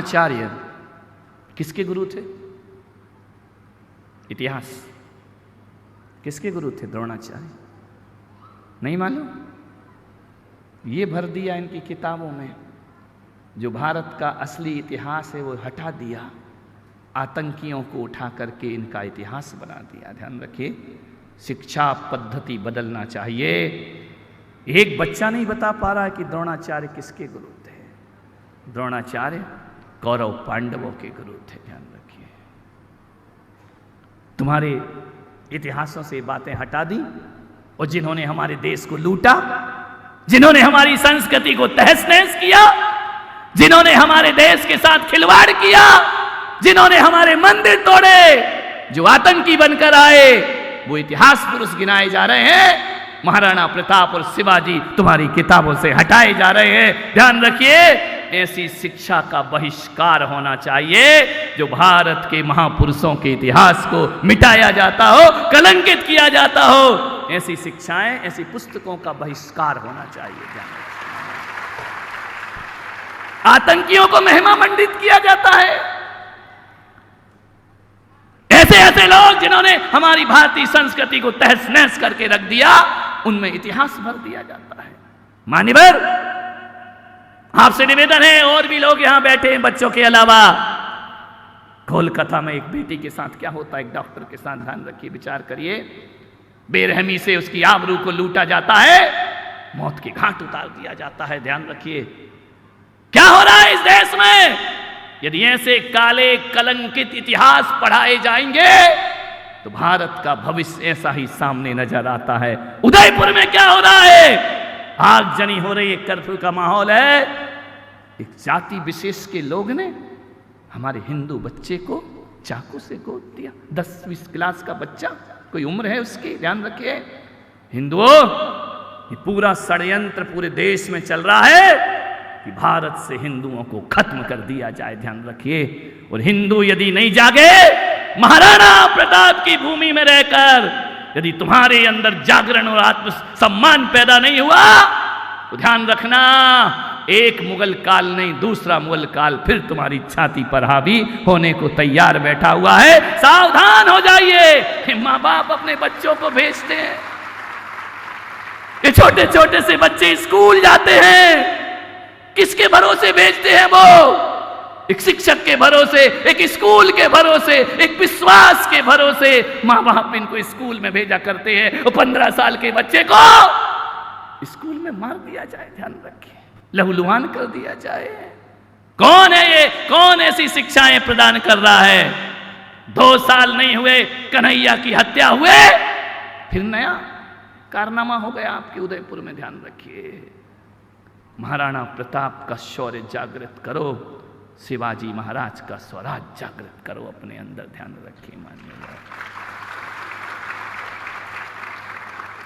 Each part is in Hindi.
द्रोणाचार्य किसके गुरु थे? इतिहास किसके गुरु थे? द्रोणाचार्य। नहीं मालूम? ये भर दिया इनकी किताबों में। जो भारत का असली इतिहास है वो हटा दिया, आतंकियों को उठा करके इनका इतिहास बना दिया। ध्यान रखिए, शिक्षा पद्धति बदलना चाहिए। एक बच्चा नहीं बता पा रहा है कि द्रोणाचार्य किसके गुरु थे। द्रोणाचार्य कौरव पांडवों के गुरु थे। ध्यान रखिए, तुम्हारे इतिहासों से बातें हटा दी, और जिन्होंने हमारे देश को लूटा, जिन्होंने हमारी संस्कृति को तहस नहस किया, जिन्होंने हमारे देश के साथ खिलवाड़ किया, जिन्होंने हमारे मंदिर तोड़े, जो आतंकी बनकर आए, वो इतिहास पुरुष गिनाए जा रहे हैं। महाराणा प्रताप और शिवाजी तुम्हारी किताबों से हटाए जा रहे हैं। ध्यान रखिए, ऐसी शिक्षा का बहिष्कार होना चाहिए जो भारत के महापुरुषों के इतिहास को मिटाया जाता हो, कलंकित किया जाता हो। ऐसी शिक्षाएं, ऐसी पुस्तकों का बहिष्कार होना चाहिए। आतंकियों को महिमा मंडित किया जाता है। ऐसे ऐसे लोग जिन्होंने हमारी भारतीय संस्कृति को तहस नहस करके रख दिया, उनमें इतिहास भर दिया जाता है। मान्यवर, आपसे निवेदन है, और भी लोग यहां बैठे हैं बच्चों के अलावा। कोलकाता में एक बेटी के साथ क्या होता है, एक डॉक्टर के साथ, ध्यान रखिए, विचार करिए। बेरहमी से उसकी आबरू को लूटा जाता है, मौत के घाट उतार दिया जाता है। ध्यान रखिए, क्या हो रहा है इस देश में। यदि ऐसे काले कलंकित इतिहास पढ़ाए जाएंगे तो भारत का भविष्य ऐसा ही सामने नजर आता है। उदयपुर में क्या हो रहा है, आगजनी हो रही है, कर्फ्यू का माहौल है। एक जाति विशेष के लोग ने हमारे हिंदू बच्चे को चाकू से गोद दिया। 10-20 क्लास का बच्चा, कोई उम्र है उसकी। ध्यान रखिए हिंदुओं, ये पूरा षड्यंत्र पूरे देश में चल रहा है कि भारत से हिंदुओं को खत्म कर दिया जाए। ध्यान रखिए, और हिंदू यदि नहीं जागे, महाराणा प्रताप की भूमि में रहकर यदि तुम्हारे अंदर जागरण और आत्मसम्मान पैदा नहीं हुआ, तो ध्यान रखना, एक मुगल काल नहीं, दूसरा मुगल काल फिर तुम्हारी छाती पर हावी होने को तैयार बैठा हुआ है। सावधान हो जाइए। माँ बाप अपने बच्चों को भेजते हैं, ये छोटे छोटे से बच्चे स्कूल जाते हैं, किसके भरोसे भेजते हैं वो? एक शिक्षक के भरोसे, एक स्कूल के भरोसे, एक विश्वास के भरोसे माँ बाप इनको स्कूल में भेजा करते हैं। और 15 साल के बच्चे को स्कूल में मार दिया जाए। ध्यान रखिए, लहूलुहान कर दिया जाए। कौन है ये? कौन ऐसी शिक्षाएं प्रदान कर रहा है? 2 साल नहीं हुए कन्हैया की हत्या हुए, फिर नया कारनामा हो गया आपके उदयपुर में। ध्यान रखिए, महाराणा प्रताप का शौर्य जागृत करो, शिवाजी महाराज का स्वराज जागृत करो अपने अंदर। ध्यान रखिए मान्यवर,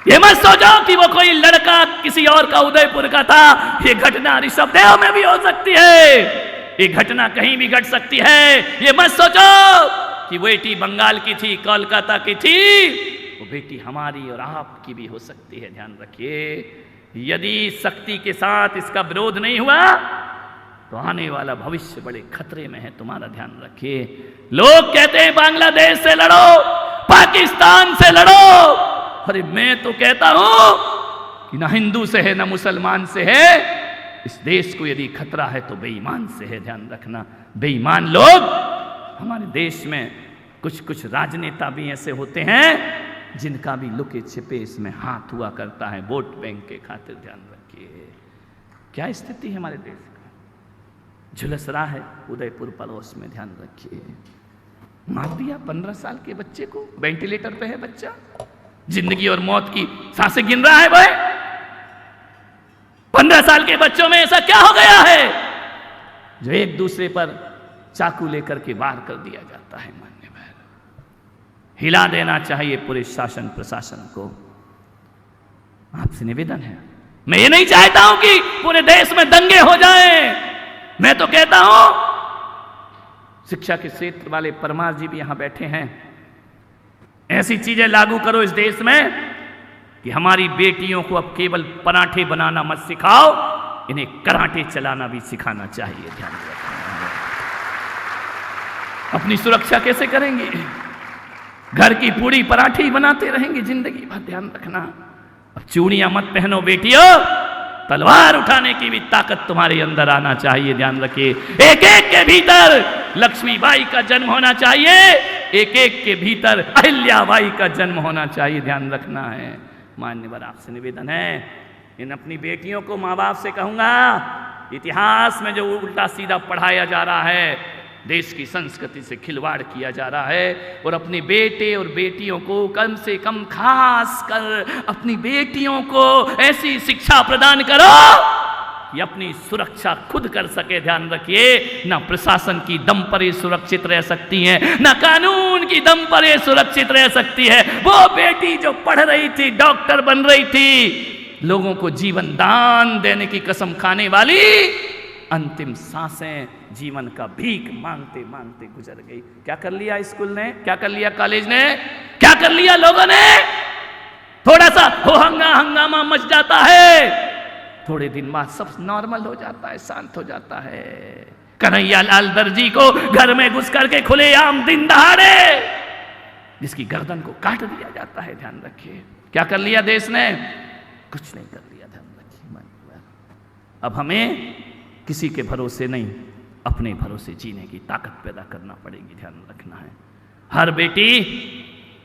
ये मत सोचो कि वो कोई लड़का किसी और का उदयपुर का था। ये घटना ऋषभदेव में भी हो सकती है, ये घटना कहीं भी घट सकती है। ये मत सोचो कि बेटी बंगाल की थी, कोलकाता की थी, वो बेटी हमारी और आपकी भी हो सकती है। ध्यान रखिए, यदि शक्ति के साथ इसका विरोध नहीं हुआ तो आने वाला भविष्य बड़े खतरे में है। तुम्हारा ध्यान रखिए। लोग कहते हैं बांग्लादेश से लड़ो, पाकिस्तान से लड़ो। अरे मैं तो कहता हूं कि ना हिंदू से है ना मुसलमान से है। इस देश को यदि खतरा है तो बेईमान से है। ध्यान रखना, बेईमान लोग हमारे देश में कुछ राजनेता भी ऐसे होते हैं जिनका भी लुके छिपे इसमें हाथ हुआ करता है, वोट बैंक के खातिर। ध्यान रखिए, क्या स्थिति है हमारे देश का। झुलस रहा है उदयपुर पड़ोस में। ध्यान रखिए, मार दिया 15 साल के बच्चे को, वेंटिलेटर पे है बच्चा, जिंदगी और मौत की सांसें गिन रहा है भाई। 15 साल के बच्चों में ऐसा क्या हो गया है जो एक दूसरे पर चाकू लेकर के वार कर दिया जाता है। मान्यवर, हिला देना चाहिए पूरे शासन प्रशासन को। आपसे निवेदन है, मैं ये नहीं चाहता हूं कि पूरे देश में दंगे हो जाएं। मैं तो कहता हूं, शिक्षा के क्षेत्र वाले परमार जी भी यहां बैठे हैं, ऐसी चीजें लागू करो इस देश में कि हमारी बेटियों को अब केवल पराठे बनाना मत सिखाओ, इन्हें कराटे चलाना भी सिखाना चाहिए। ध्यान रखना। अपनी सुरक्षा कैसे करेंगे? घर की पूरी पराठी बनाते रहेंगे जिंदगी भर, ध्यान रखना। अब चूड़ियां मत पहनो बेटियों, तलवार उठाने की भी ताकत तुम्हारे अंदर आना चाहिए, ध्यान रखिए। एक एक के भीतर लक्ष्मीबाई का जन्म होना चाहिए, एक एक के भीतर अहिल्याबाई का जन्म होना चाहिए, ध्यान रखना है। मान्यवर, आपसे निवेदन है, इन अपनी बेटियों को माँ बाप से कहूंगा, इतिहास में जो उल्टा सीधा पढ़ाया जा रहा है, देश की संस्कृति से खिलवाड़ किया जा रहा है, और अपने बेटे और बेटियों को कम से कम, खास कर अपनी बेटियों को ऐसी शिक्षा प्रदान करो कि अपनी सुरक्षा खुद कर सके। ध्यान रखिए, ना प्रशासन की दम पर ये सुरक्षित रह सकती हैं, ना कानून की दम पर ये सुरक्षित रह सकती है। वो बेटी जो पढ़ रही थी, डॉक्टर बन रही थी, लोगों को जीवन दान देने की कसम खाने वाली, अंतिम सांसें जीवन का भीख मांगते मांगते गुजर गई। क्या कर लिया स्कूल ने, क्या कर लिया कॉलेज ने, क्या कर लिया लोगों ने? थोड़ा सा हो हंगामा मच जाता है, थोड़े दिन बाद सब नॉर्मल हो जाता है, शांत हो जाता है। कन्हैया लाल दर्जी को घर में घुस करके खुलेआम दिन दहाड़े जिसकी गर्दन को काट दिया जाता है, ध्यान रखिए। क्या कर लिया देश ने? कुछ नहीं कर लिया, ध्यान रखिए। अब हमें किसी के भरोसे नहीं, अपने भरोसे जीने की ताकत पैदा करना पड़ेगी, ध्यान रखना है। हर बेटी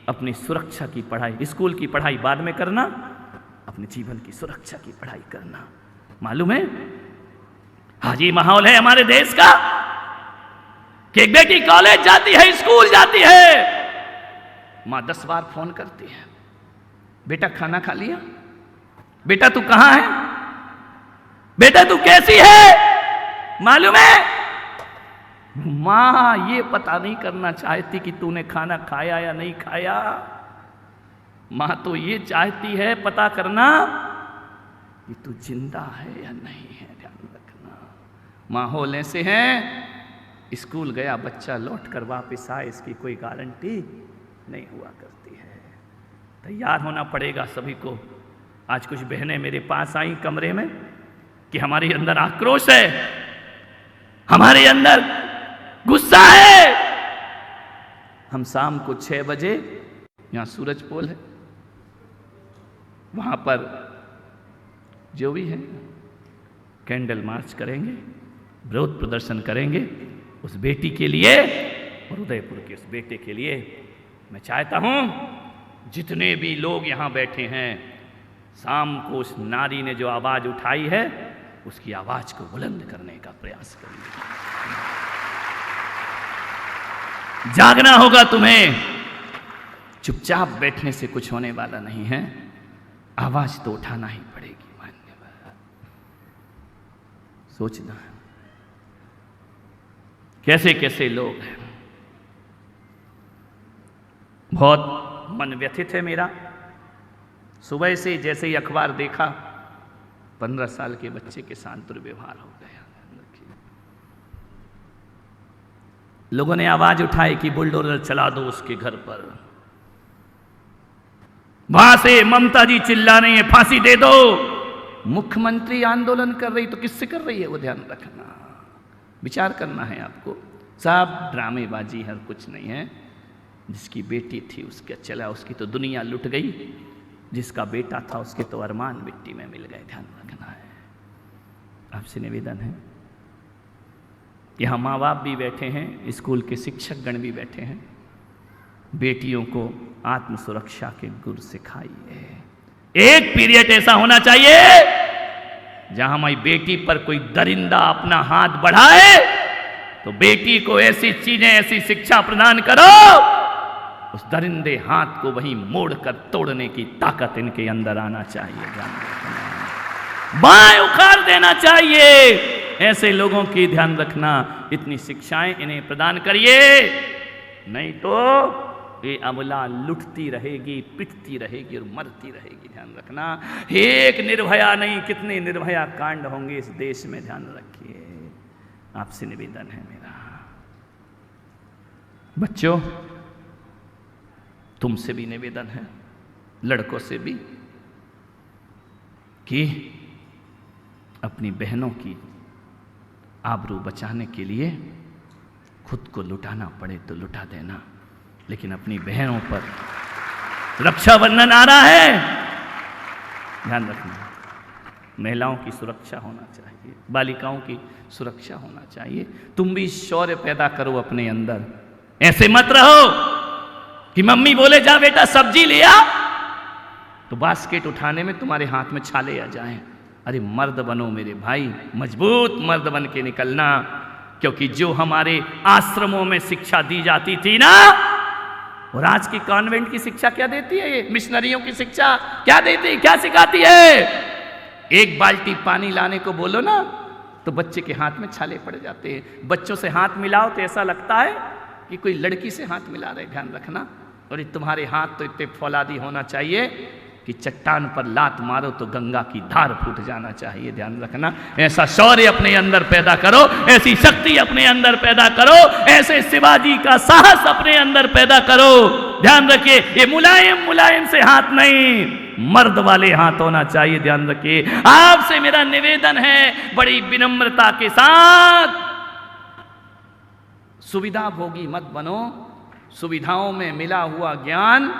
अपनी सुरक्षा की पढ़ाई, स्कूल की पढ़ाई बाद में करना, अपने जीवन की सुरक्षा की पढ़ाई करना। मालूम है, आज ये माहौल है हमारे देश का कि एक बेटी कॉलेज जाती है, स्कूल जाती है, मां 10 बार फोन करती है, बेटा खाना खा लिया, बेटा तू कहां है, बेटा तू कैसी है? मालूम है, मां ये पता नहीं करना चाहती कि तूने खाना खाया या नहीं खाया। मां तो ये चाहती है पता करना कि तू जिंदा है या नहीं है, ध्यान रखना। माहौल ऐसे हैं, स्कूल गया बच्चा लौट कर वापस आए, इसकी कोई गारंटी नहीं हुआ करती है। तैयार होना पड़ेगा सभी को। आज कुछ बहनें मेरे पास आई कमरे में कि हमारे अंदर आक्रोश है, हमारे अंदर गुस्सा है। हम शाम को 6 बजे, यहां सूरज पोल है, वहां पर जो भी है कैंडल मार्च करेंगे, विरोध प्रदर्शन करेंगे उस बेटी के लिए, और उदयपुर के उस बेटे के लिए। मैं चाहता हूं जितने भी लोग यहां बैठे हैं, शाम को उस नारी ने जो आवाज उठाई है, उसकी आवाज को बुलंद करने का प्रयास करिए। जागना होगा तुम्हें, चुपचाप बैठने से कुछ होने वाला नहीं है, आवाज तो उठाना ही पड़ेगी। मान्यवर, सोचना कैसे कैसे लोग हैं। बहुत मन व्यथित है मेरा। सुबह से जैसे ही अखबार देखा, 15 साल के बच्चे के साथ दुर्व्यवहार हो गया। लोगों ने आवाज उठाई कि बुलडोजर चला दो उसके घर पर। वहां से ममता जी चिल्ला रही है फांसी दे दो। मुख्यमंत्री आंदोलन कर रही, तो किससे कर रही है वो, ध्यान रखना, विचार करना है आपको। सब ड्रामेबाजी है, कुछ नहीं है। जिसकी बेटी थी उसके चला, उसकी तो दुनिया लुट गई, जिसका बेटा था उसके तो अरमान मिट्टी में मिल गए, ध्यान रखना है। आपसे निवेदन है, यहाँ माँ बाप भी बैठे हैं, स्कूल के शिक्षक गण भी बैठे हैं, बेटियों को आत्म सुरक्षा के गुर सिखाइए। एक पीरियड ऐसा होना चाहिए जहां हमारी बेटी पर कोई दरिंदा अपना हाथ बढ़ाए तो बेटी को ऐसी चीजें, ऐसी शिक्षा प्रदान करो, उस दरिंदे हाथ को वहीं मोड़कर तोड़ने की ताकत इनके अंदर आना चाहिए। बाएं उखाड़ देना चाहिए। ऐसे लोगों की ध्यान रखना, इतनी शिक्षाएं इन्हें प्रदान करिए, नहीं तो ये अबला लुटती रहेगी, पिटती रहेगी और मरती रहेगी, ध्यान रखना। एक निर्भया नहीं, कितने निर्भया कांड होंगे इस देश में, ध्यान रखिए। आपसे निवेदन है मेरा, बच्चों तुमसे भी निवेदन है, लड़कों से भी, कि अपनी बहनों की आबरू बचाने के लिए खुद को लुटाना पड़े तो लुटा देना, लेकिन अपनी बहनों पर रक्षाबंधन आ रहा है, ध्यान रखना, महिलाओं की सुरक्षा होना चाहिए, बालिकाओं की सुरक्षा होना चाहिए। तुम भी शौर्य पैदा करो अपने अंदर। ऐसे मत रहो कि मम्मी बोले जा बेटा सब्जी ले आ, तो बास्केट उठाने में तुम्हारे हाथ में छाले आ जाएं। अरे मर्द बनो मेरे भाई, मजबूत मर्द बन के निकलना, क्योंकि जो हमारे आश्रमों में शिक्षा दी जाती थी ना, और आज की कॉन्वेंट की शिक्षा क्या देती है, ये मिशनरियों की शिक्षा क्या देती है, क्या सिखाती है? एक बाल्टी पानी लाने को बोलो ना तो बच्चे के हाथ में छाले पड़ जाते हैं। बच्चों से हाथ मिलाओ तो ऐसा लगता है कि कोई लड़की से हाथ मिला रहे, ध्यान रखना। और तुम्हारे हाथ तो इतने फौलादी होना चाहिए कि चट्टान पर लात मारो तो गंगा की धार फूट जाना चाहिए, ध्यान रखना। ऐसा शौर्य अपने अंदर पैदा करो, ऐसी शक्ति अपने अंदर पैदा करो, ऐसे शिवाजी का साहस अपने अंदर पैदा करो। ध्यान रखिए, ये मुलायम मुलायम से हाथ नहीं, मर्द वाले हाथ होना चाहिए, ध्यान रखिए। आपसे मेरा निवेदन है बड़ी विनम्रता के साथ, सुविधा भोगी मत बनो। सुविधाओं में मिला हुआ ज्ञान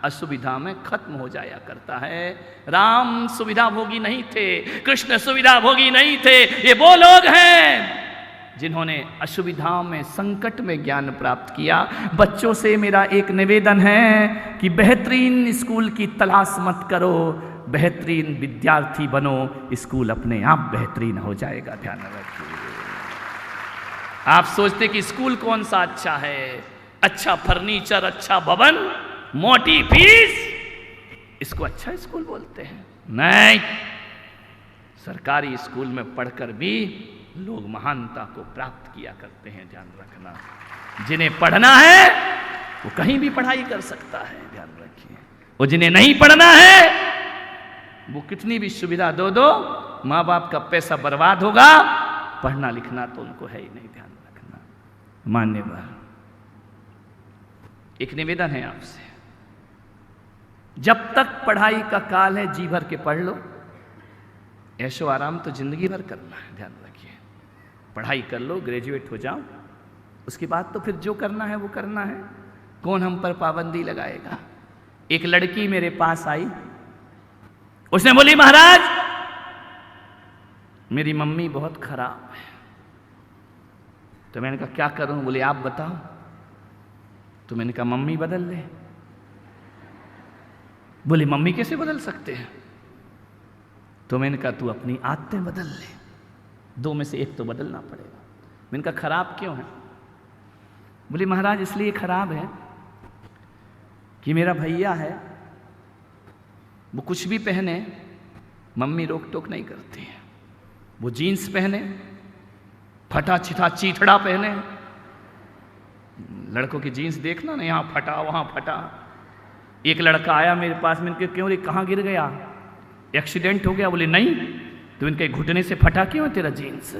असुविधा में खत्म हो जाया करता है। राम सुविधा भोगी नहीं थे, कृष्ण सुविधा भोगी नहीं थे। ये वो लोग हैं जिन्होंने असुविधाओं में, संकट में ज्ञान प्राप्त किया। बच्चों से मेरा एक निवेदन है कि बेहतरीन स्कूल की तलाश मत करो, बेहतरीन विद्यार्थी बनो, स्कूल अपने आप बेहतरीन हो जाएगा, ध्यान रखिए। आप सोचते कि स्कूल कौन सा अच्छा है, अच्छा फर्नीचर, अच्छा भवन, मोटी फीस, इसको अच्छा स्कूल बोलते हैं? नहीं, सरकारी स्कूल में पढ़कर भी लोग महानता को प्राप्त किया करते हैं, ध्यान रखना। जिन्हें पढ़ना है वो कहीं भी पढ़ाई कर सकता है, ध्यान रखिए। और जिन्हें नहीं पढ़ना है वो कितनी भी सुविधा दो, माँ बाप का पैसा बर्बाद होगा, पढ़ना लिखना तो उनको है ही नहीं, ध्यान रखना। मान्यवर, एक निवेदन है आपसे, जब तक पढ़ाई का काल है जी भर के पढ़ लो, ऐशो आराम तो जिंदगी भर करना है, ध्यान रखिए। पढ़ाई कर लो, ग्रेजुएट हो जाओ, उसके बाद तो फिर जो करना है वो करना है, कौन हम पर पाबंदी लगाएगा। एक लड़की मेरे पास आई, उसने बोली महाराज मेरी मम्मी बहुत खराब है। तो मैंने कहा क्या करूं? बोले आप बताओ। तो मैंने कहा मम्मी बदल ले। बोले मम्मी कैसे बदल सकते हैं? तो मैंने कहा तू अपनी आदतें बदल ले, दो में से एक तो बदलना पड़ेगा। मैंने कहा खराब क्यों है? बोले महाराज इसलिए खराब है कि मेरा भैया है, वो कुछ भी पहने मम्मी रोक टोक नहीं करती है। वो जीन्स पहने, फटा चिथा चीथड़ा पहने, लड़कों की जीन्स देखना ना, यहाँ फटा वहाँ फटा। एक लड़का आया मेरे पास, मैंने कहा क्यों रे कहाँ गिर गया, एक्सीडेंट हो गया? बोले नहीं। तो इनके घुटने से फटा क्यों है तेरा जीन्स?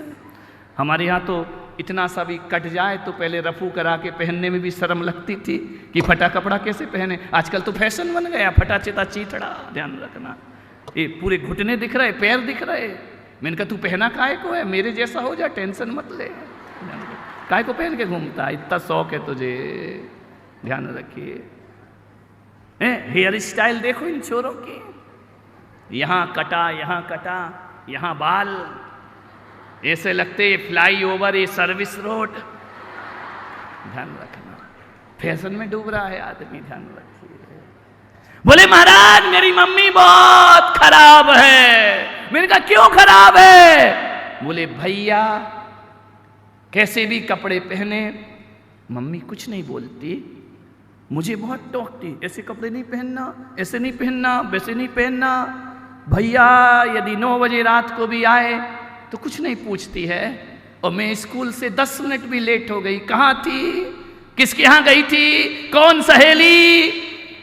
हमारे यहाँ तो इतना सा भी कट जाए तो पहले रफू करा के पहनने में भी शर्म लगती थी कि फटा कपड़ा कैसे पहने। आजकल तो फैशन बन गया फटा चिता चीथड़ा, ध्यान रखना। ये पूरे घुटने दिख रहे, पैर दिख रहे। मैंने कहा तू पहना काहे को है, मेरे जैसा हो जा, टेंशन मत ले। काहे को पहन के घूमता है, इतना शौक है तुझे, ध्यान रखिए। हेयर स्टाइल देखो इन छोरों की, यहाँ कटा, यहाँ कटा, यहाँ बाल, ऐसे लगते ये फ्लाई ओवर, ये सर्विस रोड। ध्यान रखना, फैशन में डूब रहा है आदमी, ध्यान रखिए। बोले महाराज मेरी मम्मी बहुत खराब है। मैंने कहा क्यों खराब है? बोले भैया कैसे भी कपड़े पहने, मम्मी कुछ नहीं बोलती, मुझे बहुत टोकती, ऐसे कपड़े नहीं पहनना, ऐसे नहीं पहनना, वैसे नहीं पहनना। भैया यदि 9 बजे रात को भी आए तो कुछ नहीं पूछती है। और मैं स्कूल से 10 मिनट भी लेट हो गई, कहाँ थी, किसके यहाँ गई थी, कौन सहेली?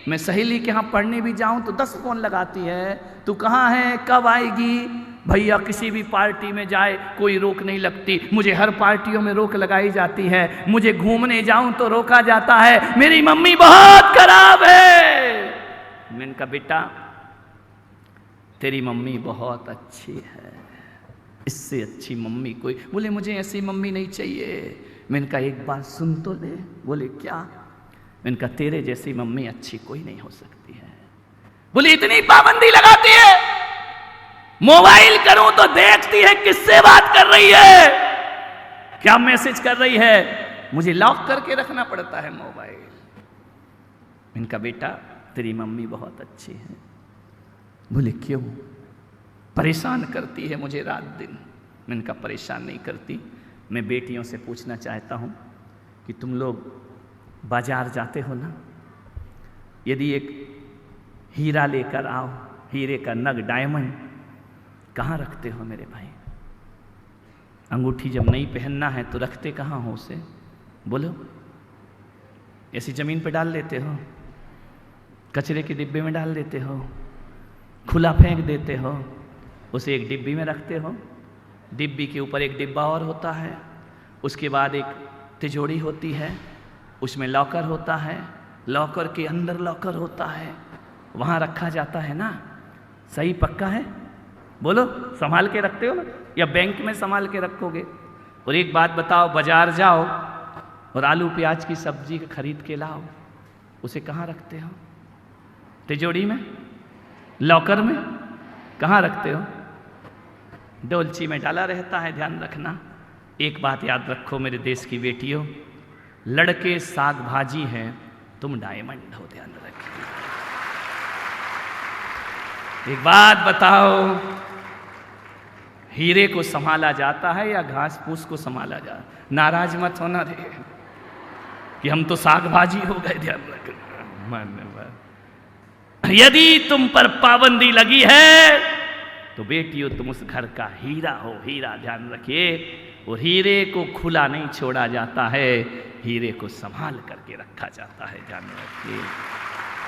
मैं सहेली के यहाँ पढ़ने भी जाऊं तो 10 फोन लगाती है, तू कहाँ है, कब आएगी? भैया किसी भी पार्टी में जाए कोई रोक नहीं लगती, मुझे हर पार्टियों में रोक लगाई जाती है। मुझे घूमने जाऊं तो रोका जाता है। मेरी मम्मी बहुत खराब है। मैंने कहा बेटा तेरी मम्मी बहुत अच्छी है, इससे अच्छी मम्मी कोई। बोले मुझे ऐसी मम्मी नहीं चाहिए, मैंने कहा एक बात सुन तो ले। बोले क्या? मैंने कहा तेरे जैसी मम्मी अच्छी कोई नहीं हो सकती है। बोले इतनी पाबंदी लगाती है, मोबाइल करूं तो देखती है किससे बात कर रही है, क्या मैसेज कर रही है, मुझे लॉक करके रखना पड़ता है मोबाइल। इनका बेटा तेरी मम्मी बहुत अच्छी है। बोले क्यों? परेशान करती है मुझे रात दिन। मैंने कहा परेशान नहीं करती। मैं बेटियों से पूछना चाहता हूं कि तुम लोग बाजार जाते हो ना, यदि एक हीरा लेकर आओ, हीरे का नग, डायमंड, कहाँ रखते हो मेरे भाई? अंगूठी जब नहीं पहनना है तो रखते कहाँ हो उसे? बोलो। ऐसी जमीन पे डाल लेते हो, कचरे के डिब्बे में डाल देते हो, खुला फेंक देते हो, उसे एक डिब्बी में रखते हो। डिब्बी के ऊपर एक डिब्बा और होता है, उसके बाद एक तिजोरी होती है, उसमें लॉकर होता है, लॉकर के अंदर लॉकर होता है, वहाँ रखा जाता है ना। सही पक्का है? बोलो। संभाल के रखते हो ना, या बैंक में संभाल के रखोगे? और एक बात बताओ, बाजार जाओ और आलू प्याज की सब्जी खरीद के लाओ, उसे कहाँ रखते हो? तिजोरी में? लॉकर में? कहाँ रखते हो? डोलची में डाला रहता है। ध्यान रखना, एक बात याद रखो मेरे देश की बेटियों, लड़के साग भाजी हैं, तुम डायमंड हो। ध्यान रखिए। एक बात बताओ, हीरे को संभाला जाता है या घास फूस को संभाला जाता? नाराज मत होना रे कि हम तो साग भाजी हो गए। ध्यान रखना। यदि तुम पर पाबंदी लगी है तो बेटियों तुम उस घर का हीरा हो। हीरा, ध्यान रखिए। और हीरे को खुला नहीं छोड़ा जाता है, हीरे को संभाल करके रखा जाता है। ध्यान रखिए।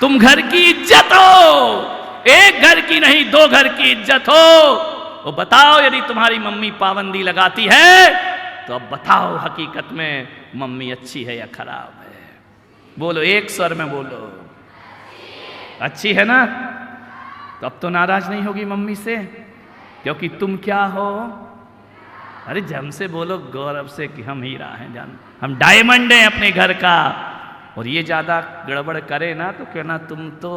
तुम घर की इज्जत हो, एक घर की नहीं, दो घर की इज्जत हो। वो बताओ, यदि तुम्हारी मम्मी पाबंदी लगाती है तो अब बताओ हकीकत में मम्मी अच्छी है या खराब है? बोलो, एक स्वर में बोलो। अच्छी है ना? तो अब तो नाराज नहीं होगी मम्मी से, क्योंकि तुम क्या हो? अरे हमसे बोलो गौरव से कि हम हीरा हैं, जान, हम डायमंड हैं अपने घर का। और ये ज्यादा गड़बड़ करे ना तो कहना तुम तो